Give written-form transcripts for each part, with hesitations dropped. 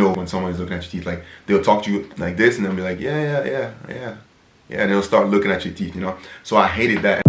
know when someone is looking at your teeth. Like, they'll talk to you like this and they'll be like, yeah, and they'll start looking at your teeth, you know? So I hated that.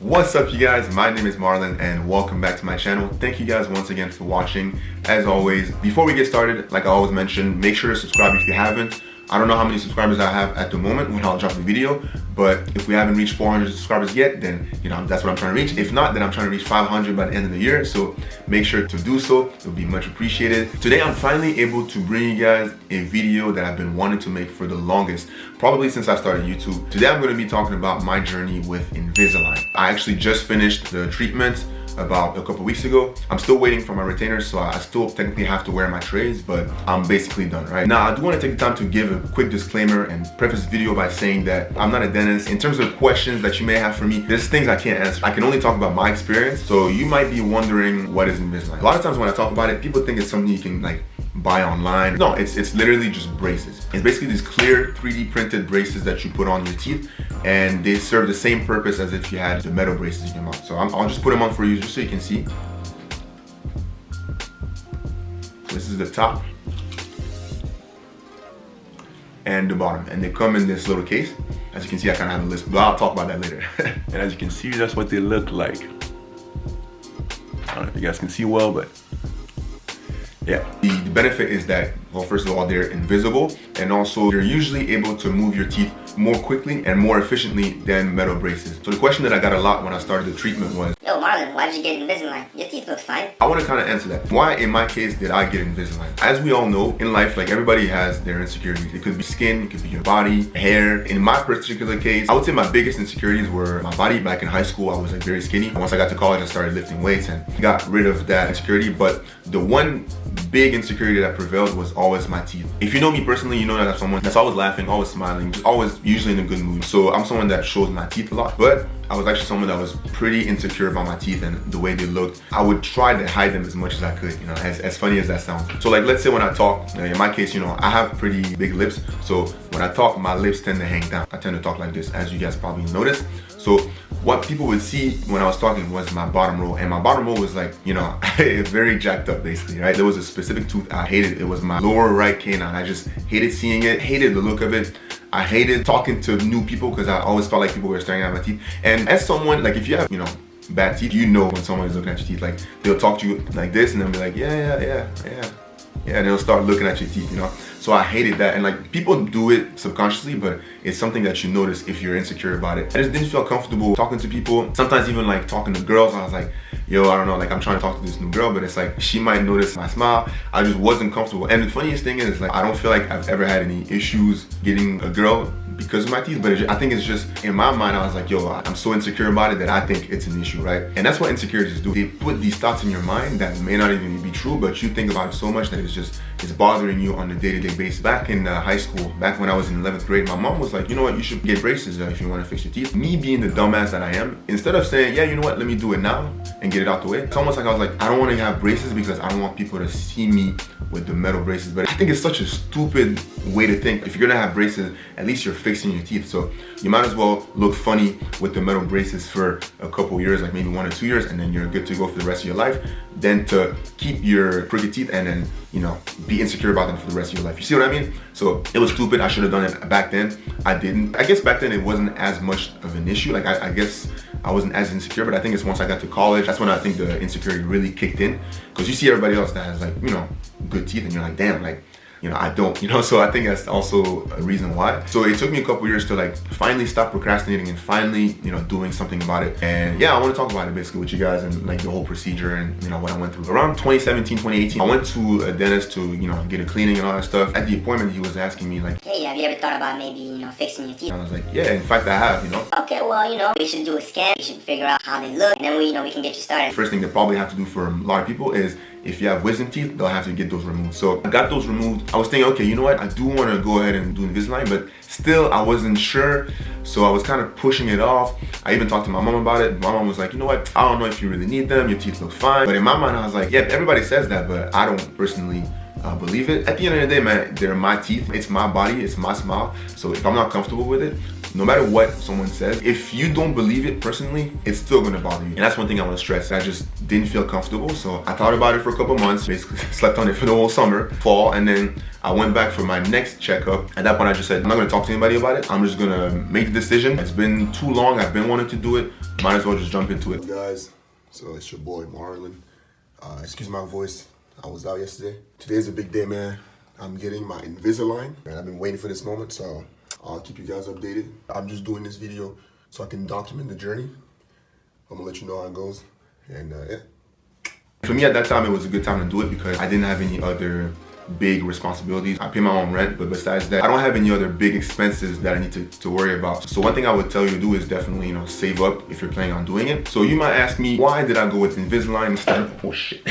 What's up, you guys? My name is Marlon and welcome back to my channel. Thank you guys once again for watching. As always, before we get started, like I always mention, make sure to subscribe if you haven't. I don't know how many subscribers I have at the moment when I'll drop the video, but if we haven't reached 400 subscribers yet, then that's what I'm trying to reach. If not, then I'm trying to reach 500 by the end of the year, so make sure to do so. It would be much appreciated. Today I'm finally able to bring you guys a video that I've been wanting to make for the longest, probably since I started YouTube. Today I'm going to be talking about my journey with Invisalign. I actually just finished the treatment about a couple weeks ago. I'm still waiting for my retainers, so I still technically have to wear my trays, but I'm basically done, right? Now, I do want to take the time to give a quick disclaimer and preface the video by saying that I'm not a dentist. In terms of questions that you may have for me, there's things I can't answer. I can only talk about my experience, so you might be wondering, what is Invisalign? A lot of times when I talk about it, people think it's something you can like buy online. No, it's literally just braces. It's basically these clear 3D printed braces that you put on your teeth, and they serve the same purpose as if you had the metal braces in your mouth. So I'll just put them on for you just so you can see. So this is the top and the bottom, and they come in this little case. As you can see, I kind of have a list, but I'll talk about that later. And as you can see, that's what they look like. I don't know if you guys can see well, but yeah, the benefit is that, well, first of all, they're invisible, and also you're usually able to move your teeth more quickly and more efficiently than metal braces. So the question that I got a lot when I started the treatment was, yo Marlon, why did you get Invisalign? Your teeth look fine. I want to kind of answer that. Why, in my case, did I get Invisalign? As we all know, in life, like, everybody has their insecurities. It could be skin, it could be your body, hair. In my particular case, I would say my biggest insecurities were my body. Back in high school, I was like very skinny. Once I got to college, I started lifting weights and got rid of that insecurity. But the one big insecurity that prevailed was always my teeth. If you know me personally, you know that I'm someone that's always laughing, always smiling, just always usually in a good mood. So I'm someone that shows my teeth a lot, but I was actually someone that was pretty insecure about my teeth and the way they looked. I would try to hide them as much as I could, as funny as that sounds. So like, let's say when I talk, in my case, I have pretty big lips. So when I talk, my lips tend to hang down. I tend to talk like this, as you guys probably noticed. So what people would see when I was talking was my bottom row, and my bottom row was like, very jacked up basically, right? There was a specific tooth I hated. It was my lower right canine. I just hated seeing it, hated the look of it. I hated talking to new people because I always felt like people were staring at my teeth. And as someone, like, if you have, bad teeth, when someone is looking at your teeth, like, they'll talk to you like this and they'll be like, yeah, and they'll start looking at your teeth, So I hated that, and like, people do it subconsciously, but it's something that you notice if you're insecure about it. I just didn't feel comfortable talking to people. Sometimes even like talking to girls, I was like, yo, I don't know, like, I'm trying to talk to this new girl, but it's like, she might notice my smile. I just wasn't comfortable. And the funniest thing is, like, I don't feel like I've ever had any issues getting a girl because of my teeth, but I think it's just, in my mind, I was like, yo, I'm so insecure about it that I think it's an issue, right? And that's what insecurities do. They put these thoughts in your mind that may not even be true, but you think about it so much that it's bothering you on a day-to-day basis. Back in high school, back when I was in 11th grade, my mom was like, you know what, you should get braces if you want to fix your teeth. Me being the dumbass that I am, instead of saying, yeah, you know what, let me do it now and get it out the way, it's almost like I was like, I don't want to have braces because I don't want people to see me with the metal braces. But I think it's such a stupid way to think. If you're gonna have braces, at least you're fixing your teeth. So you might as well look funny with the metal braces for a couple years, like maybe 1 or 2 years, and then you're good to go for the rest of your life, than to keep your crooked teeth and then, be insecure about them for the rest of your life. You see what I mean? So it was stupid. I should have done it back then. I didn't. I guess back then it wasn't as much of an issue. Like, I guess I wasn't as insecure, but I think it's once I got to college, that's when I think the insecurity really kicked in. Because you see everybody else that has, like, good teeth, and you're like, damn, like, I don't, so I think that's also a reason why. So it took me a couple years to like finally stop procrastinating and finally, doing something about it. And yeah, I want to talk about it basically with you guys, and like the whole procedure and what I went through. Around 2017, 2018, I went to a dentist to, get a cleaning and all that stuff. At the appointment, he was asking me like, hey, have you ever thought about maybe, fixing your teeth? And I was like, yeah, in fact I have, Okay, well, we should do a scan. We should figure out how they look, and then we can get you started. First thing they probably have to do for a lot of people is, if you have wisdom teeth, they'll have to get those removed. So I got those removed. I was thinking, okay, you know what? I do want to go ahead and do Invisalign, but still I wasn't sure. So I was kind of pushing it off. I even talked to my mom about it. My mom was like, you know what? I don't know if you really need them. Your teeth look fine. But in my mind, I was like, yeah, everybody says that, but I don't personally believe it. At the end of the day, man, they're my teeth. It's my body. It's my smile. So if I'm not comfortable with it, no matter what someone says, if you don't believe it personally, it's still gonna bother you. And that's one thing I want to stress. I just didn't feel comfortable, so I thought about it for a couple months, basically slept on it for the whole summer, fall, and then I went back for my next checkup. At that point, I just said, I'm not gonna talk to anybody about it. I'm just gonna make the decision. It's been too long. I've been wanting to do it. Might as well just jump into it. Hey guys, so it's your boy Marlon. Excuse my voice. I was out yesterday. Today's a big day, man. I'm getting my Invisalign, and I've been waiting for this moment, so I'll keep you guys updated. I'm just doing this video so I can document the journey. I'm gonna let you know how it goes, and yeah. For me at that time, it was a good time to do it because I didn't have any other big responsibilities. I pay my own rent, but besides that, I don't have any other big expenses that I need to worry about. So one thing I would tell you to do is definitely, you know, save up if you're planning on doing it. So you might ask me, why did I go with Invisalign instead of, oh shit.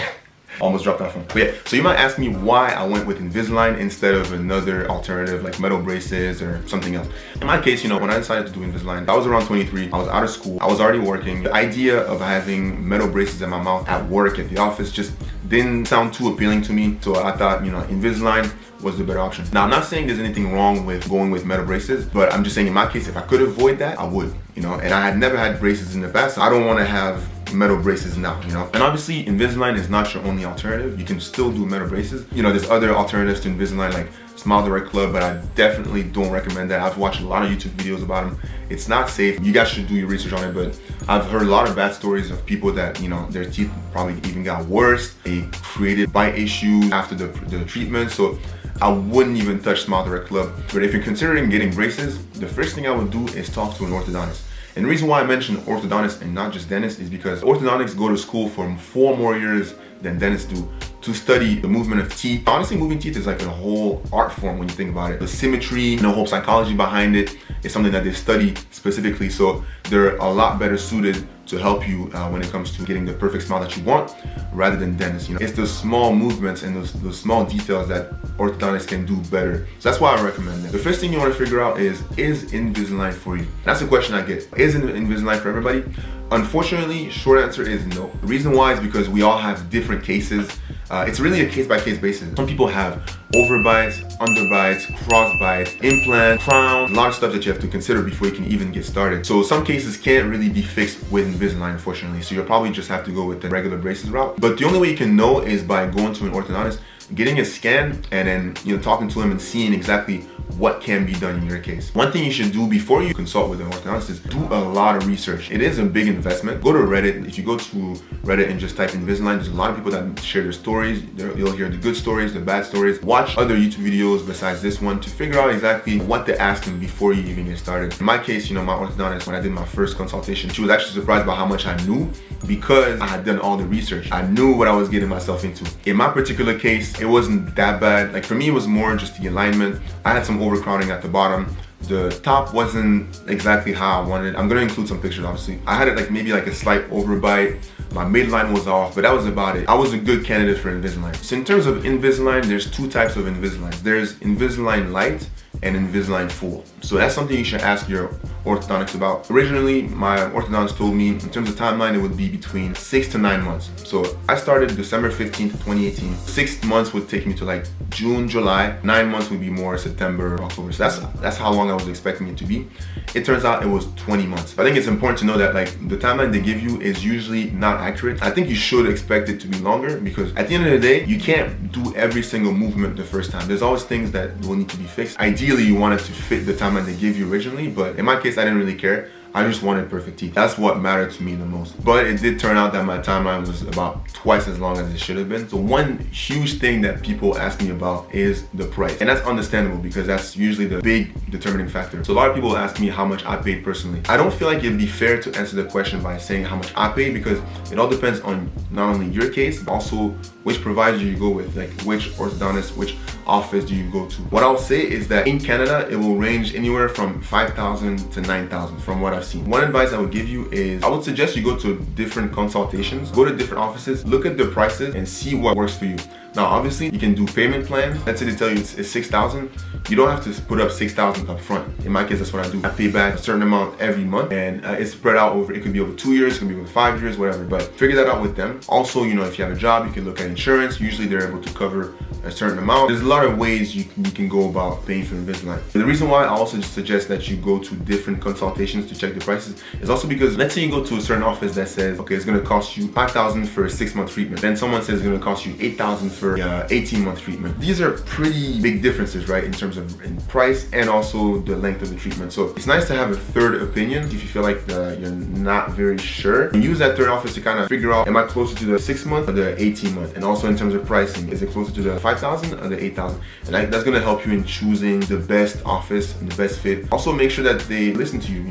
Almost dropped that phone. But yeah, so you might ask me why I went with Invisalign instead of another alternative like metal braces or something else. In my case, you know, when I decided to do Invisalign, I was around 23, I was out of school, I was already working. The idea of having metal braces in my mouth at work, at the office, just didn't sound too appealing to me. So I thought, you know, Invisalign was the better option. Now, I'm not saying there's anything wrong with going with metal braces, but I'm just saying in my case, if I could avoid that, I would, you know, and I had never had braces in the past, so I don't want to have metal braces now, you know. And obviously Invisalign is not your only alternative. You can still do metal braces. You know, there's other alternatives to Invisalign like Smile Direct Club, but I definitely don't recommend that. I've watched a lot of YouTube videos about them. It's not safe. You guys should do your research on it, but I've heard a lot of bad stories of people that, you know, their teeth probably even got worse. They created bite issues after the treatment. So I wouldn't even touch Smile Direct Club. But if you're considering getting braces, the first thing I would do is talk to an orthodontist. And the reason why I mention orthodontists and not just dentists is because orthodontics go to school for 4 more years than dentists do to study the movement of teeth. Honestly, moving teeth is like a whole art form when you think about it. The symmetry and the whole psychology behind it is something that they study specifically. So they're a lot better suited to help you when it comes to getting the perfect smile that you want rather than dentists. You know, it's the small movements and those small details that orthodontists can do better. So that's why I recommend it. The first thing you want to figure out is Invisalign for you? That's the question I get. Is Invisalign for everybody? Unfortunately, short answer is no. The reason why is because we all have different cases. It's really a case-by-case basis. Some people have overbites, underbites, crossbites, implant, crown, a lot of stuff that you have to consider before you can even get started. So some cases can't really be fixed with Invisalign, unfortunately. So you'll probably just have to go with the regular braces route. But the only way you can know is by going to an orthodontist, getting a scan, and then, you know, talking to him and seeing exactly what can be done in your case. One thing you should do before you consult with an orthodontist is do a lot of research. It is a big investment. Go to Reddit. If you go to Reddit and just type Invisalign, there's a lot of people that share their stories. You'll hear the good stories, the bad stories. Watch other YouTube videos besides this one to figure out exactly what to ask them before you even get started. In my case, you know, my orthodontist, when I did my first consultation, she was actually surprised by how much I knew because I had done all the research. I knew what I was getting myself into. In my particular case, it wasn't that bad. Like for me, it was more just the alignment. I had some overcrowding at the bottom. The top wasn't exactly how I wanted. I'm gonna include some pictures, obviously. I had it like maybe like a slight overbite. My midline was off, but that was about it. I was a good candidate for Invisalign. So in terms of Invisalign, there's 2 types of Invisalign. There's Invisalign Lite and Invisalign Full. So that's something you should ask your orthodontist about. Originally, my orthodontist told me in terms of timeline, it would be between 6 to 9 months. So I started December 15th, 2018. 6 months would take me to like June, July. 9 months would be more September, October. So that's how long I was expecting it to be. It turns out it was 20 months. I think it's important to know that like the timeline they give you is usually not accurate. I think you should expect it to be longer because at the end of the day, you can't do every single movement the first time. There's always things that will need to be fixed. Ideally, you want it to fit the timeline they give you originally, but in my case, I didn't really care. I just wanted perfect teeth. That's what mattered to me the most. But it did turn out that my timeline was about twice as long as it should have been. So one huge thing that people ask me about is the price. And that's understandable because that's usually the big determining factor. So a lot of people ask me how much I paid personally. I don't feel like it'd be fair to answer the question by saying how much I paid because it all depends on not only your case, but also which provider you go with, like which orthodontist, which office do you go to. What I'll say is that in Canada, it will range anywhere from 5,000 to 9,000 from what I've seen. One advice I would give you is I would suggest you go to different consultations, go to different offices, look at the prices and see what works for you. Now, obviously, you can do payment plans. Let's say they tell you it's 6,000. You don't have to put up 6,000 up front. In my case, that's what I do. I pay back a certain amount every month, and it's spread out over. It could be over 2 years, it could be over 5 years, whatever. But figure that out with them. Also, you know, if you have a job, you can look at insurance. Usually, they're able to cover a certain amount. There's a lot of ways you can go about paying for Invisalign. The reason why I also just suggest that you go to different consultations to check the prices is also because let's say you go to a certain office that says, okay, it's gonna cost you $5,000 for a 6-month treatment. Then someone says it's gonna cost you $8,000 for a 18-month treatment. These are pretty big differences, right? In terms of price and also the length of the treatment. So it's nice to have a third opinion if you feel like you're not very sure. You use that third office to kind of figure out, am I closer to the 6-month or the 18-month? And also in terms of pricing, is it closer to the 5,000 or the 8,000? And that's gonna help you in choosing the best office and the best fit. Also make sure that they listen to you,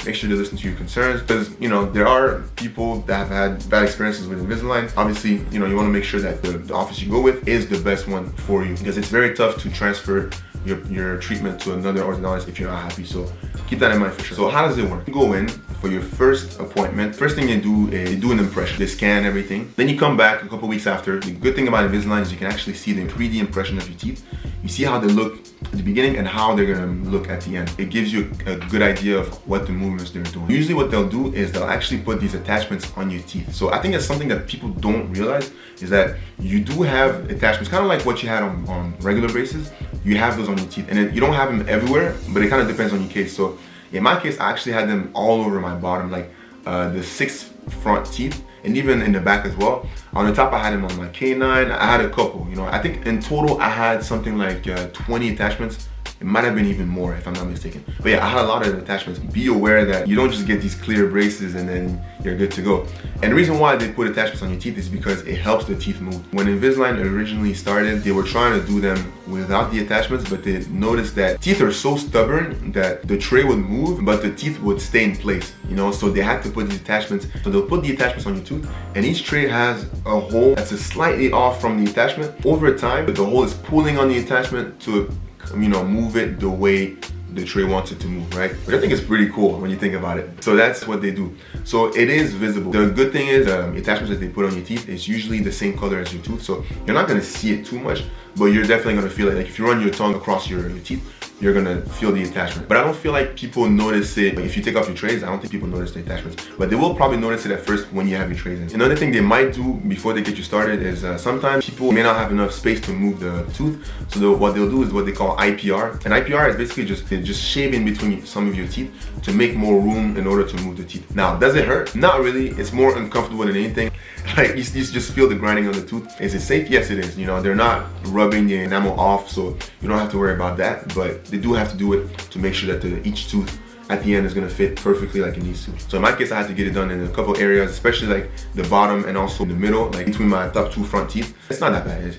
make sure they listen to your concerns, because there are people that have had bad experiences with Invisalign. Obviously, you want to make sure that the office you go with is the best one for you, because it's very tough to transfer your treatment to another orthodontist if you're not happy. So keep that in mind for sure. So how does it work? You go in for your first appointment. First thing you do is do an impression. They scan everything. Then you come back a couple weeks after. The good thing about Invisalign is you can actually see the 3D impression of your teeth. You see how they look at the beginning and how they're gonna look at the end. It gives you a good idea of what the movements they're doing. Usually what they'll do is they'll actually put these attachments on your teeth. So I think that's something that people don't realize, is that you do have attachments, kind of like what you had on regular braces. You have those on your teeth, and then you don't have them everywhere, but it kind of depends on your case. So in my case, I actually had them all over my bottom, like the 6 front teeth, and even in the back as well. On the top, I had them on my canine. I had a couple, I think in total I had something like 20 attachments. It might have been even more if I'm not mistaken. But yeah, I had a lot of attachments. Be aware that you don't just get these clear braces and then you're good to go. And the reason why they put attachments on your teeth is because it helps the teeth move. When Invisalign originally started, they were trying to do them without the attachments, but they noticed that teeth are so stubborn that the tray would move, but the teeth would stay in place, so they had to put these attachments. So they'll put the attachments on your tooth, and each tray has a hole that's slightly off from the attachment. Over time, the hole is pulling on the attachment to move it the way the tray wants it to move, right? Which I think is pretty cool when you think about it. So that's what they do. So it is visible. The good thing is attachments that they put on your teeth is usually the same color as your tooth, so you're not gonna see it too much, but you're definitely gonna feel it. Like if you run your tongue across your teeth, you're gonna feel the attachment. But I don't feel like people notice it. If you take off your trays, I don't think people notice the attachments. But they will probably notice it at first when you have your trays in. Another thing they might do before they get you started is sometimes people may not have enough space to move the tooth. So what they'll do is what they call IPR. And IPR is basically just shave in between some of your teeth to make more room in order to move the teeth. Now, does it hurt? Not really. It's more uncomfortable than anything. Like you just feel the grinding on the tooth. Is it safe? Yes, it is. They're not rubbing the enamel off, so you don't have to worry about that. But they do have to do it to make sure that each tooth at the end is gonna fit perfectly like it needs to. So in my case, I had to get it done in a couple areas, especially like the bottom and also the middle, like between my top 2 front teeth. It's not that bad.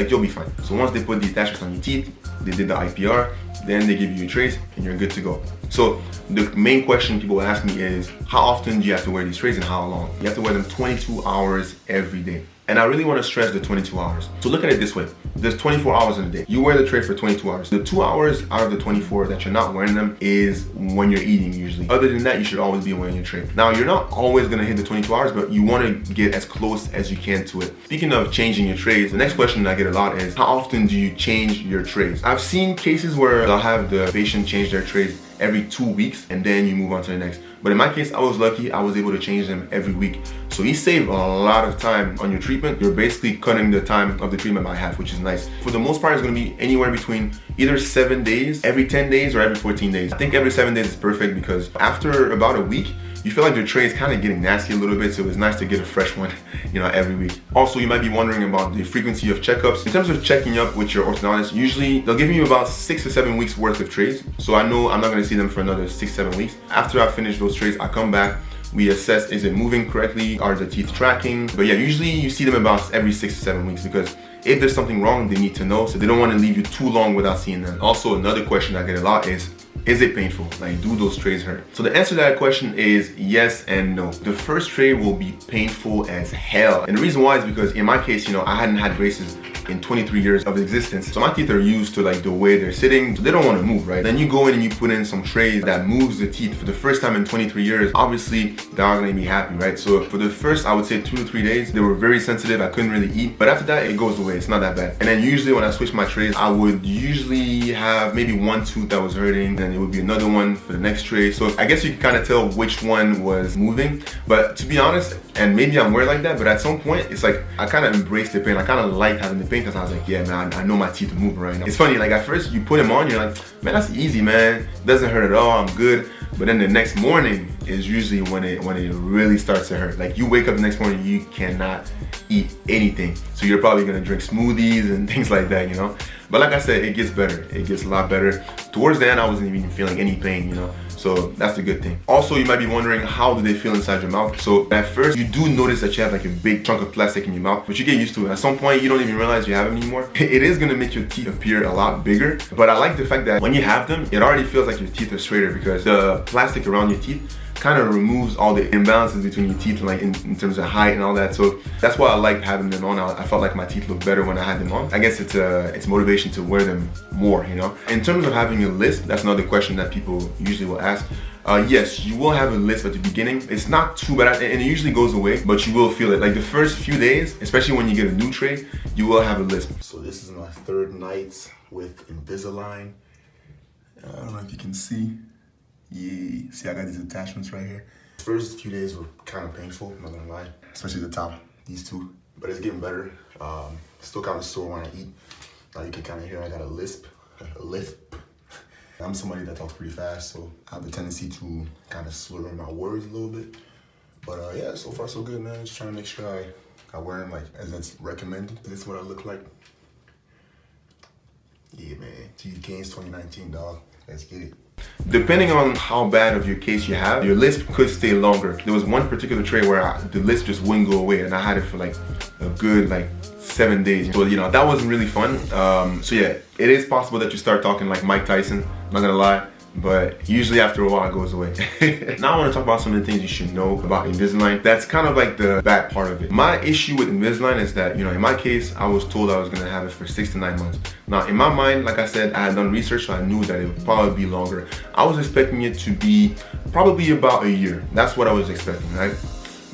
You'll be fine. So once they put the attachments on your teeth, they did the IPR, then they give you your trays and you're good to go. So the main question people ask me is, how often do you have to wear these trays and how long? You have to wear them 22 hours every day. And I really want to stress the 22 hours. So look at it this way. There's 24 hours in a day. You wear the tray for 22 hours. The 2 hours out of the 24 that you're not wearing them is when you're eating usually. Other than that, you should always be wearing your tray. Now, you're not always going to hit the 22 hours, but you want to get as close as you can to it. Speaking of changing your trays, the next question I get a lot is, how often do you change your trays? I've seen cases where they'll have the patient change their trays every 2 weeks and then you move on to the next. But in my case, I was lucky. I was able to change them every week. So you save a lot of time on your treatment. You're basically cutting the time of the treatment by half, which is nice. For the most part, it's gonna be anywhere between either 7 days, every 10 days, or every 14 days. I think every 7 days is perfect because after about a week, you feel like your tray is kind of getting nasty a little bit, so it's nice to get a fresh one, every week. Also, you might be wondering about the frequency of checkups. In terms of checking up with your orthodontist, usually they'll give you about 6 to 7 weeks worth of trays. So I know I'm not gonna see them for another 6-7 weeks. After I finish those trays, I come back, we assess, is it moving correctly? Are the teeth tracking? But yeah, usually you see them about every 6 to 7 weeks because if there's something wrong, they need to know, so they don't want to leave you too long without seeing them. Also, another question I get a lot is it painful? Like, do those trays hurt? So the answer to that question is yes and no. The first tray will be painful as hell. And the reason why is because in my case, I hadn't had braces in 23 years of existence. So my teeth are used to like the way they're sitting, so they don't want to move, right? Then you go in and you put in some trays that moves the teeth for the first time in 23 years. Obviously, they're not gonna be happy, right? So for the first, I would say 2 to 3 days, they were very sensitive. I couldn't really eat. But after that, it goes away. It's not that bad. And then usually when I switch my trays, I would usually have maybe one tooth that was hurting, and it would be another one for the next tray. So I guess you can kind of tell which one was moving. But to be honest, and maybe I'm weird like that, but at some point, it's like I kind of embrace the pain. I kind of like having the pain pain test. I was like, yeah, man, I know my teeth are moving right now. It's funny, like at first you put them on, you're like, man, that's easy, man. Doesn't hurt at all, I'm good. But then the next morning is usually when it really starts to hurt. Like you wake up the next morning, you cannot eat anything. So you're probably gonna drink smoothies and things like that, you know? But like I said, it gets better. It gets a lot better. Towards the end, I wasn't even feeling any pain, you know? So that's a good thing. Also, you might be wondering, how do they feel inside your mouth? So at first, you do notice that you have like a big chunk of plastic in your mouth, but you get used to it. At some point, you don't even realize you have it anymore. It is gonna make your teeth appear a lot bigger, but I like the fact that when you have them, it already feels like your teeth are straighter because the plastic around your teeth kind of removes all the imbalances between your teeth, like in terms of height and all that. So that's why I liked having them on. I felt like my teeth looked better when I had them on. I guess it's motivation to wear them more, you know? In terms of having a lisp, that's another question that people usually will ask. Yes, you will have a lisp at the beginning. It's not too bad, and it usually goes away, but you will feel it. Like the first few days, especially when you get a new tray, you will have a lisp. So this is my third night with Invisalign. I don't know if you can see. Yeah, see I got these attachments right here. First few days were kind of painful, I'm not gonna lie. Especially the top, these two. But it's getting better. Still kind of sore when I eat. Now you can kind of hear I got a lisp, a lisp. I'm somebody that talks pretty fast, so I have the tendency to kind of slur in my words a little bit. But yeah, so far so good, man. Just trying to make sure I wear them like as it's recommended. This is what I look like. Yeah, man. Teeth gains 2019, dog. Let's get it. Depending on how bad of your case you have, your lisp could stay longer. There was one particular tray where the lisp just wouldn't go away, and I had it for like a good 7 days. So you know, that wasn't really fun. So yeah, it is possible that you start talking like Mike Tyson, I'm not gonna lie, but usually after a while it goes away. Now I want to talk about some of the things you should know about Invisalign. That's kind of like the bad part of it. My issue with Invisalign is that, you know, in my case, I was told I was gonna have it for 6 to 9 months. Now in my mind, like I said, I had done research, so I knew that it would probably be longer. I was expecting it to be probably about a year. That's what I was expecting, right?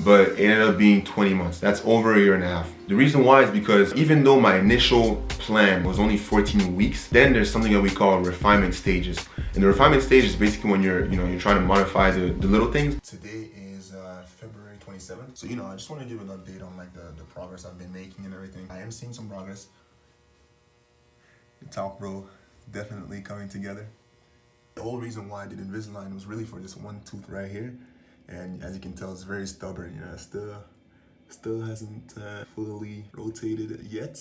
But it ended up being 20 months. That's over a year and a half. The reason why is because even though my initial plan was only 14 weeks, then there's something that we call refinement stages. And the refinement stage is basically when you're trying to modify the little things. Today is February 27th. So, you know, I just want to give an update on like the progress I've been making and everything. I am seeing some progress. The top row definitely coming together. The whole reason why I did Invisalign was really for this one tooth right here. And as you can tell, it's very stubborn, you know, still hasn't fully rotated yet,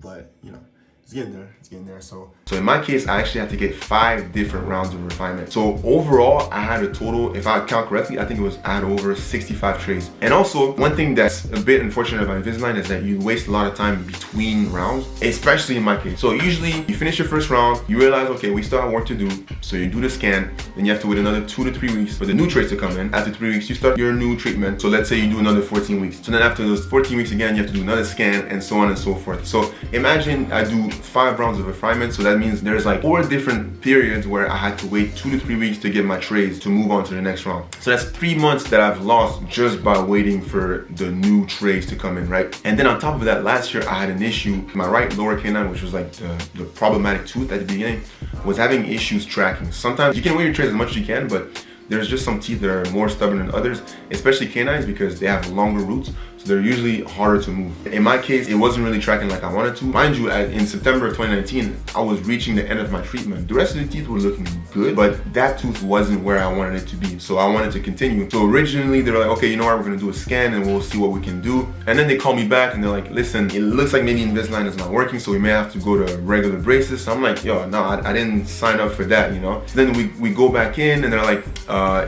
but you know, it's getting there, so in my case, I actually had to get 5 different rounds of refinement. So overall, I had a total, if I count correctly, I think I had over 65 trays. And also, one thing that's a bit unfortunate about Invisalign is that you waste a lot of time between rounds, especially in my case. So usually, you finish your first round, you realize, okay, we still have work to do, so you do the scan, then you have to wait another 2 to 3 weeks for the new trays to come in. After 3 weeks, you start your new treatment. So let's say you do another 14 weeks. So then after those 14 weeks again, you have to do another scan, and so on and so forth. So imagine I do 5 rounds of refinement, so that means there's like 4 different periods where I had to wait 2 to 3 weeks to get my trays to move on to the next round. So that's 3 months that I've lost just by waiting for the new trays to come in, right? And then on top of that, last year I had an issue. My right lower canine, which was like the problematic tooth at the beginning, was having issues tracking. Sometimes you can wear your trays as much as you can, but there's just some teeth that are more stubborn than others, especially canines, because they have longer roots, so they're usually harder to move. In my case, it wasn't really tracking like I wanted to. Mind you, in September of 2019, I was reaching the end of my treatment. The rest of the teeth were looking good, but that tooth wasn't where I wanted it to be, so I wanted to continue. So originally, they were like, okay, you know what, we're gonna do a scan and we'll see what we can do. And then they called me back and they're like, listen, it looks like maybe Invisalign is not working, so we may have to go to regular braces. So I'm like, yo, no, I didn't sign up for that, you know? So then we go back in and they're like,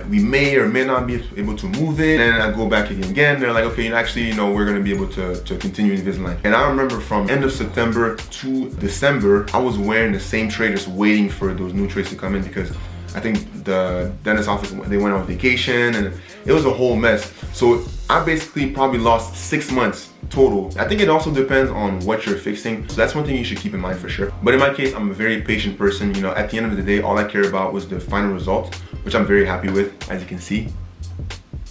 we may or may not be able to move it. And then I go back again. They're like, okay, actually, you know, we're gonna be able to continue Invisalign. And I remember from end of September to December, I was wearing the same tray, just waiting for those new trays to come in, because I think the dentist office, they went on vacation and it was a whole mess. So I basically probably lost 6 months total. I think it also depends on what you're fixing. So that's one thing you should keep in mind for sure. But in my case, I'm a very patient person. You know, at the end of the day, all I care about was the final result, which I'm very happy with, as you can see.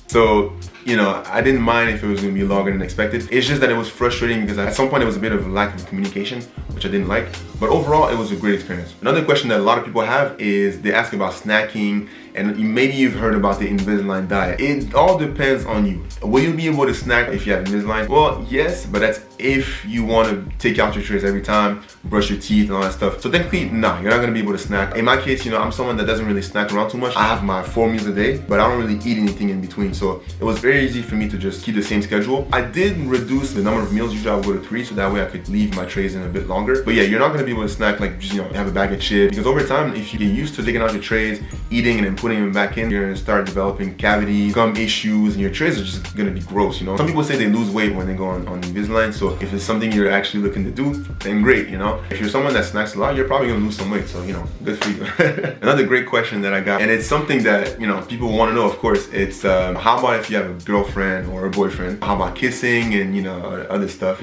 So, you know, I didn't mind if it was gonna be longer than expected. It's just that it was frustrating because at some point it was a bit of a lack of communication, which I didn't like. But overall, it was a great experience. Another question that a lot of people have is they ask about snacking, and maybe you've heard about the Invisalign diet. It all depends on you. Will you be able to snack if you have Invisalign? Well, yes, but that's if you want to take out your trays every time, brush your teeth and all that stuff. So technically, nah, you're not gonna be able to snack. In my case, you know, I'm someone that doesn't really snack around too much. I have my 4 meals a day, but I don't really eat anything in between. So it was very easy for me to just keep the same schedule. I did reduce the number of meals. Usually I would go to 3, so that way I could leave my trays in a bit longer. But yeah, you're not gonna be able to snack like, just, you know, have a bag of chips, because over time, if you get used to taking out your trays, eating and then putting them back in, you're gonna start developing cavities, gum issues, and your trays are just gonna be gross, you know? Some people say they lose weight when they go on Invisalign, so if it's something you're actually looking to do, then great, you know? If you're someone that snacks a lot, you're probably gonna lose some weight, so, you know, good for you. Another great question that I got, and it's something that, you know, people wanna know, of course, it's how about if you have a girlfriend or a boyfriend? How about kissing and, you know, other stuff?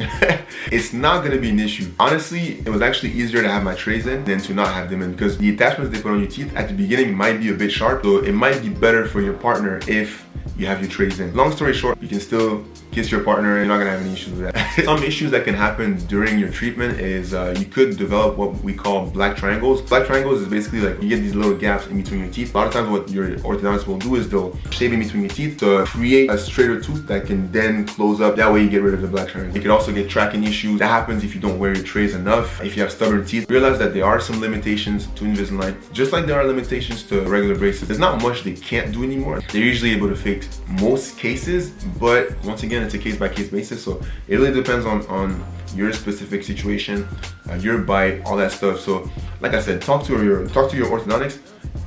It's not gonna be an issue. Honestly, it was actually easier to have my trays in than to not have them in, because the attachments they put on your teeth at the beginning might be a bit sharp, so it might be better for your partner if you have your trays in. Long story short, you can still kiss your partner, you're not gonna have any issues with that. Some issues that can happen during your treatment is you could develop what we call black triangles. Black triangles is basically like you get these little gaps in between your teeth. A lot of times what your orthodontist will do is they'll shave in between your teeth to create a straighter tooth that can then close up. That way you get rid of the black triangle. You could also get tracking issues. That happens if you don't wear your trays enough. If you have stubborn teeth, realize that there are some limitations to Invisalign. Just like there are limitations to regular braces. There's not much they can't do anymore. They're usually able to fix most cases, but once again, it's a case-by-case basis, so it really depends on your specific situation, your bite, all that stuff. So like I said, talk to your orthodontics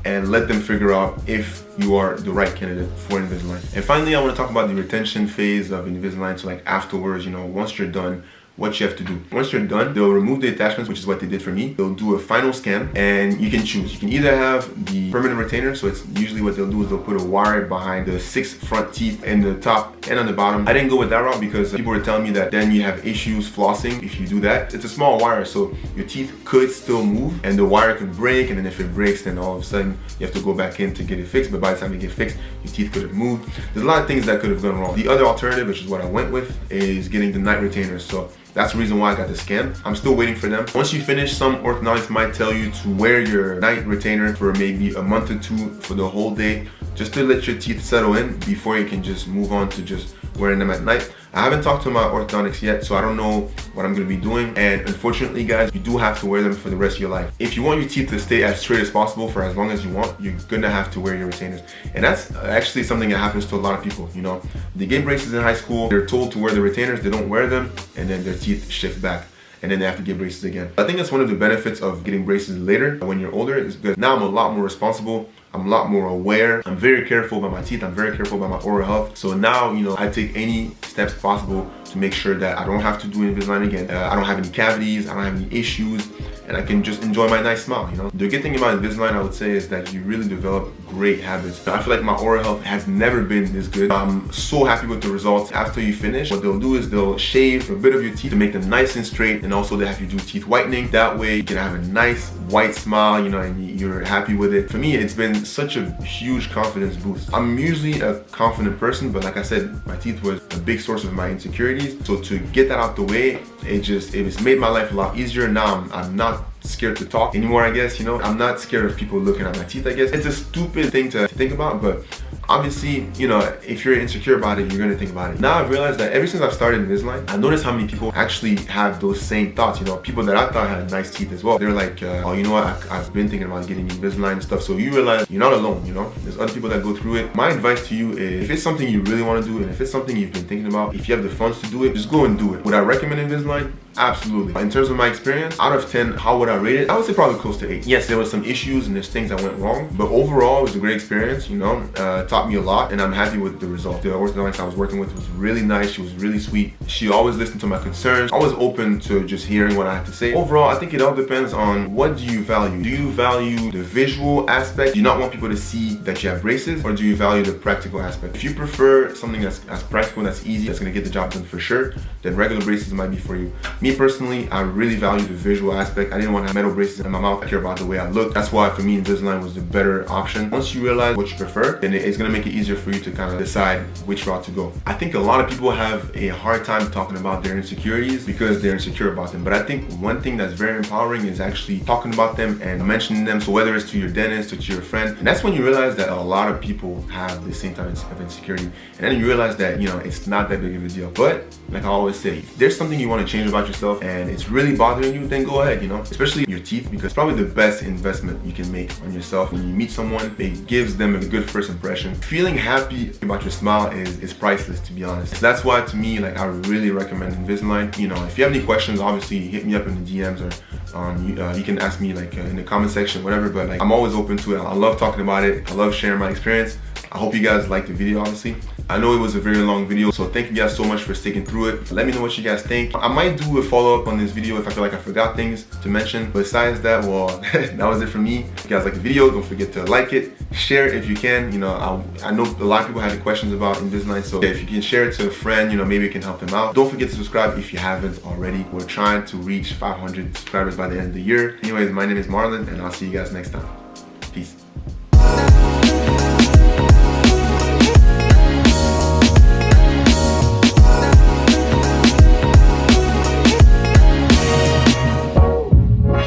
and let them figure out if you are the right candidate for Invisalign. And finally, I want to talk about the retention phase of Invisalign. So like afterwards, you know, once you're done, what you have to do. Once you're done, they'll remove the attachments, which is what they did for me. They'll do a final scan, and you can choose. You can either have the permanent retainer, so it's usually what they'll do is they'll put a wire behind the 6 front teeth in the top and on the bottom. I didn't go with that route because people were telling me that then you have issues flossing if you do that. It's a small wire, so your teeth could still move, and the wire could break, and then if it breaks, then all of a sudden you have to go back in to get it fixed, but by the time you get fixed, your teeth could have moved. There's a lot of things that could have gone wrong. The other alternative, which is what I went with, is getting the night retainers. So that's the reason why I got the scan. I'm still waiting for them. Once you finish, some orthodontists might tell you to wear your night retainer for maybe a month or 2 for the whole day, just to let your teeth settle in before you can just move on to just wearing them at night. I haven't talked to my orthodontics yet, so I don't know what I'm gonna be doing. And unfortunately, guys, you do have to wear them for the rest of your life. If you want your teeth to stay as straight as possible for as long as you want, you're gonna have to wear your retainers. And that's actually something that happens to a lot of people, you know. They get braces in high school, they're told to wear the retainers, they don't wear them, and then their teeth shift back, and then they have to get braces again. I think that's one of the benefits of getting braces later when you're older, is because now I'm a lot more responsible. I'm a lot more aware. I'm very careful about my teeth. I'm very careful about my oral health. So now, you know, I take any steps possible to make sure that I don't have to do Invisalign again. I don't have any cavities. I don't have any issues. And I can just enjoy my nice smile, you know? The good thing about Invisalign, I would say, is that you really develop great habits. I feel like my oral health has never been this good. I'm so happy with the results. After you finish, what they'll do is they'll shave a bit of your teeth to make them nice and straight, and also they have you do teeth whitening. That way you can have a nice white smile, you know, and you're happy with it. For me, it's been such a huge confidence boost. I'm usually a confident person, but like I said, my teeth was a big source of my insecurities. So to get that out the way, it's made my life a lot easier. Now I'm not scared to talk anymore, I guess, you know. I'm not scared of people looking at my teeth, I guess. It's a stupid thing to think about, but obviously, you know, if you're insecure about it, you're gonna think about it. Now I've realized that ever since I've started Invisalign, I noticed how many people actually have those same thoughts, you know, people that I thought had nice teeth as well. They're like, oh, you know what, I've been thinking about getting Invisalign and stuff. So you realize you're not alone, you know. There's other people that go through it. My advice to you is, if it's something you really wanna do, and if it's something you've been thinking about, if you have the funds to do it, just go and do it. Would I recommend Invisalign? Absolutely. In terms of my experience, out of 10, how would I rate it? I would say probably close to 8. Yes, there were some issues and there's things that went wrong, but overall, it was a great experience, you know. Taught me a lot, and I'm happy with the result. The orthodontist I was working with was really nice. She was really sweet. She always listened to my concerns, always open to just hearing what I have to say. Overall, I think it all depends on what do you value. Do you value the visual aspect? Do you not want people to see that you have braces, or do you value the practical aspect? If you prefer something that's practical, that's easy, that's gonna get the job done for sure, then regular braces might be for you. Me personally, I really value the visual aspect. I didn't want to have metal braces in my mouth. I care about the way I look. That's why for me, Invisalign was the better option. Once you realize what you prefer, then it's gonna make it easier for you to kind of decide which route to go. I think a lot of people have a hard time talking about their insecurities because they're insecure about them. But I think one thing that's very empowering is actually talking about them and mentioning them. So whether it's to your dentist or to your friend, and that's when you realize that a lot of people have the same type of insecurity. And then you realize that, you know, it's not that big of a deal. But like I always say, if there's something you want to change about yourself and it's really bothering you, then go ahead, you know, especially your teeth, because it's probably the best investment you can make on yourself. When you meet someone, it gives them a good first impression. Feeling happy about your smile is priceless, to be honest. So that's why, to me, like, I really recommend Invisalign. You know, if you have any questions, obviously hit me up in the DMs, or you can ask me like in the comment section, whatever. But like, I'm always open to it. I love talking about it. I love sharing my experience. I hope you guys liked the video, obviously. I know it was a very long video, so thank you guys so much for sticking through it. Let me know what you guys think. I might do a follow-up on this video if I feel like I forgot things to mention. Besides that, well, that was it for me. If you guys like the video, don't forget to like it, share it if you can. You know, I know a lot of people had questions about Invisalign, so if you can share it to a friend, you know, maybe it can help them out. Don't forget to subscribe if you haven't already. We're trying to reach 500 subscribers by the end of the year. Anyways, my name is Marlon, and I'll see you guys next time. Peace.